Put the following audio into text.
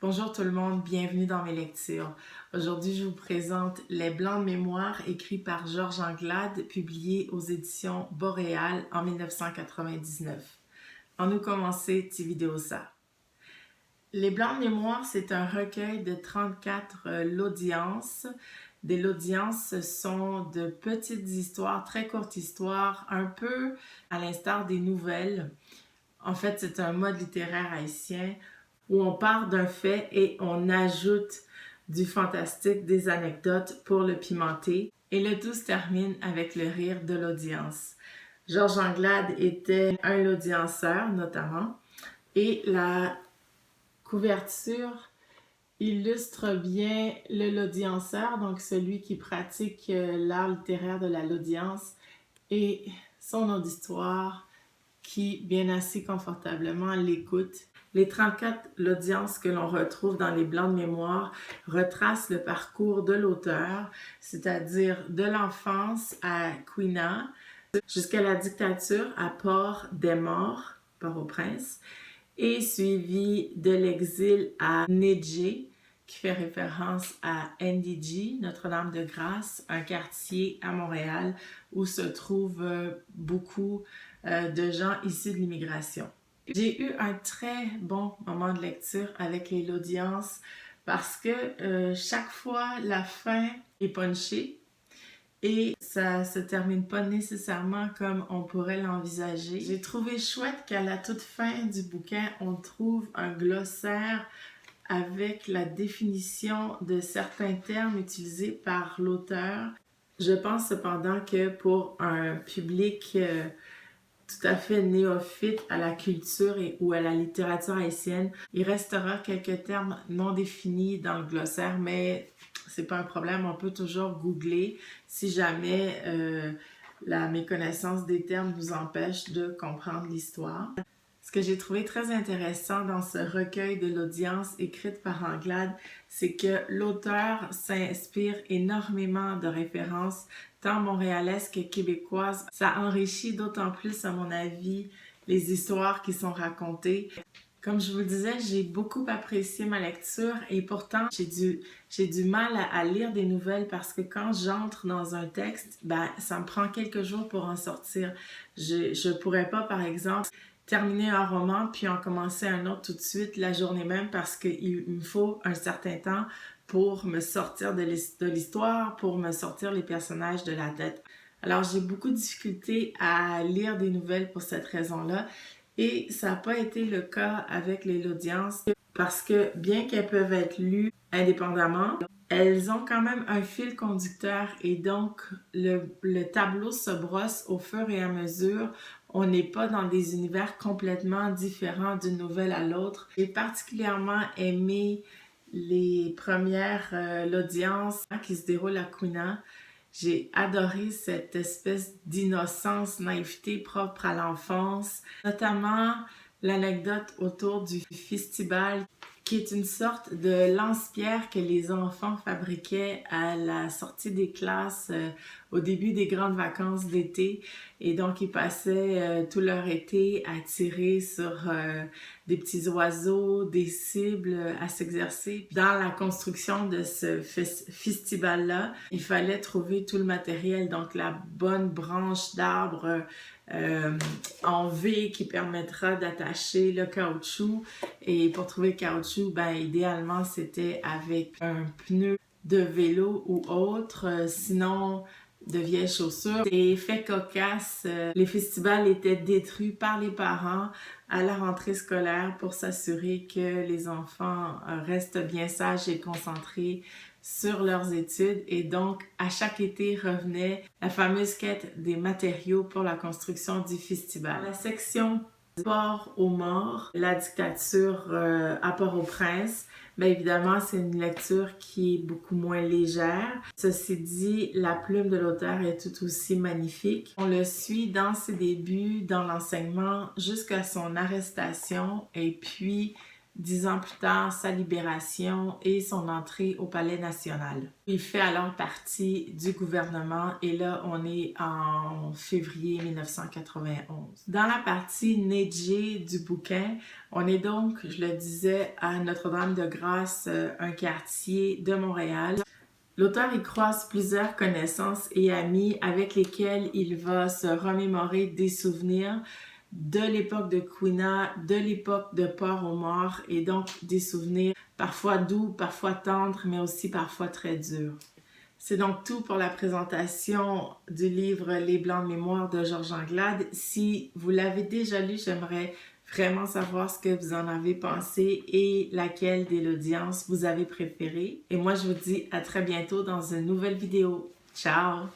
Bonjour tout le monde, bienvenue dans mes lectures. Aujourd'hui, je vous présente Les Blancs de mémoire, écrit par Georges Anglade, publié aux éditions Boréal en 1999. En nous commencer, petit vidéo ça. Les Blancs de mémoire, c'est un recueil de 34 l'audience. Des l'audience, ce sont de petites histoires, très courtes histoires, un peu à l'instar des nouvelles. En fait, c'est un mode littéraire haïtien où on part d'un fait et on ajoute du fantastique, des anecdotes pour le pimenter. Et le tout se termine avec le rire de l'audience. Georges Anglade était un audienceur notamment. Et la couverture illustre bien le l'audienceur, donc celui qui pratique l'art littéraire de la l'audience et son auditoire qui, bien assis confortablement, l'écoute. Les 34 l'audience que l'on retrouve dans les Blancs de mémoire retracent le parcours de l'auteur, c'est-à-dire de l'enfance à Quina jusqu'à la dictature à Port-des-Morts, Port-au-Prince, et suivi de l'exil à Nedjé, qui fait référence à NDG, Notre-Dame-de-Grâce, un quartier à Montréal où se trouvent beaucoup de gens issus de l'immigration. J'ai eu un très bon moment de lecture avec les l'audience parce que chaque fois la fin est punchée et ça se termine pas nécessairement comme on pourrait l'envisager. J'ai trouvé chouette qu'à la toute fin du bouquin, on trouve un glossaire avec la définition de certains termes utilisés par l'auteur. Je pense cependant que pour un public tout à fait néophyte à la culture ou à la littérature haïtienne, il restera quelques termes non définis dans le glossaire, mais c'est pas un problème, on peut toujours googler si jamais la méconnaissance des termes vous empêche de comprendre l'histoire. Ce que j'ai trouvé très intéressant dans ce recueil de l'audience écrite par Anglade, c'est que l'auteur s'inspire énormément de références tant montréalaises que québécoises. Ça enrichit d'autant plus, à mon avis, les histoires qui sont racontées. Comme je vous le disais, j'ai beaucoup apprécié ma lecture et pourtant j'ai du mal à lire des nouvelles parce que quand j'entre dans un texte, ça me prend quelques jours pour en sortir. Je pourrais pas, par exemple, terminer un roman puis en commencer un autre tout de suite la journée même parce qu'il me faut un certain temps pour me sortir de l'histoire, pour me sortir les personnages de la tête. Alors j'ai beaucoup de difficultés à lire des nouvelles pour cette raison-là et ça n'a pas été le cas avec les l'audience parce que bien qu'elles peuvent être lues indépendamment, elles ont quand même un fil conducteur et donc le tableau se brosse au fur et à mesure. On n'est pas dans des univers complètement différents d'une nouvelle à l'autre. J'ai particulièrement aimé les premières l'audience qui se déroule à Quina. J'ai adoré cette espèce d'innocence, naïveté propre à l'enfance, notamment l'anecdote autour du festival qui est une sorte de lance-pierre que les enfants fabriquaient à la sortie des classes au début des grandes vacances d'été. Et donc, ils passaient tout leur été à tirer sur des petits oiseaux, des cibles, à s'exercer. Dans la construction de ce festival-là, il fallait trouver tout le matériel, donc la bonne branche d'arbre en V qui permettra d'attacher le caoutchouc. Et pour trouver le caoutchouc, idéalement, c'était avec un pneu de vélo ou autre, sinon de vieilles chaussures. Des faits cocasses, les festivals étaient détruits par les parents à la rentrée scolaire pour s'assurer que les enfants restent bien sages et concentrés sur leurs études et donc à chaque été revenait la fameuse quête des matériaux pour la construction du festival. La section Port aux morts, la dictature à Port-au-Prince, évidemment, c'est une lecture qui est beaucoup moins légère. Ceci dit, la plume de l'auteur est tout aussi magnifique. On le suit dans ses débuts, dans l'enseignement, jusqu'à son arrestation et puis 10 ans plus tard, sa libération et son entrée au Palais national. Il fait alors partie du gouvernement et là, on est en février 1991. Dans la partie Neje du bouquin, on est donc, je le disais, à Notre-Dame-de-Grâce, un quartier de Montréal. L'auteur y croise plusieurs connaissances et amis avec lesquels il va se remémorer des souvenirs de l'époque de Quina, de l'époque de Port-au-Mort et donc des souvenirs parfois doux, parfois tendres, mais aussi parfois très durs. C'est donc tout pour la présentation du livre Les Blancs de mémoire de Georges Anglade. Si vous l'avez déjà lu, j'aimerais vraiment savoir ce que vous en avez pensé et laquelle de l'audience vous avez préférée. Et moi, je vous dis à très bientôt dans une nouvelle vidéo. Ciao!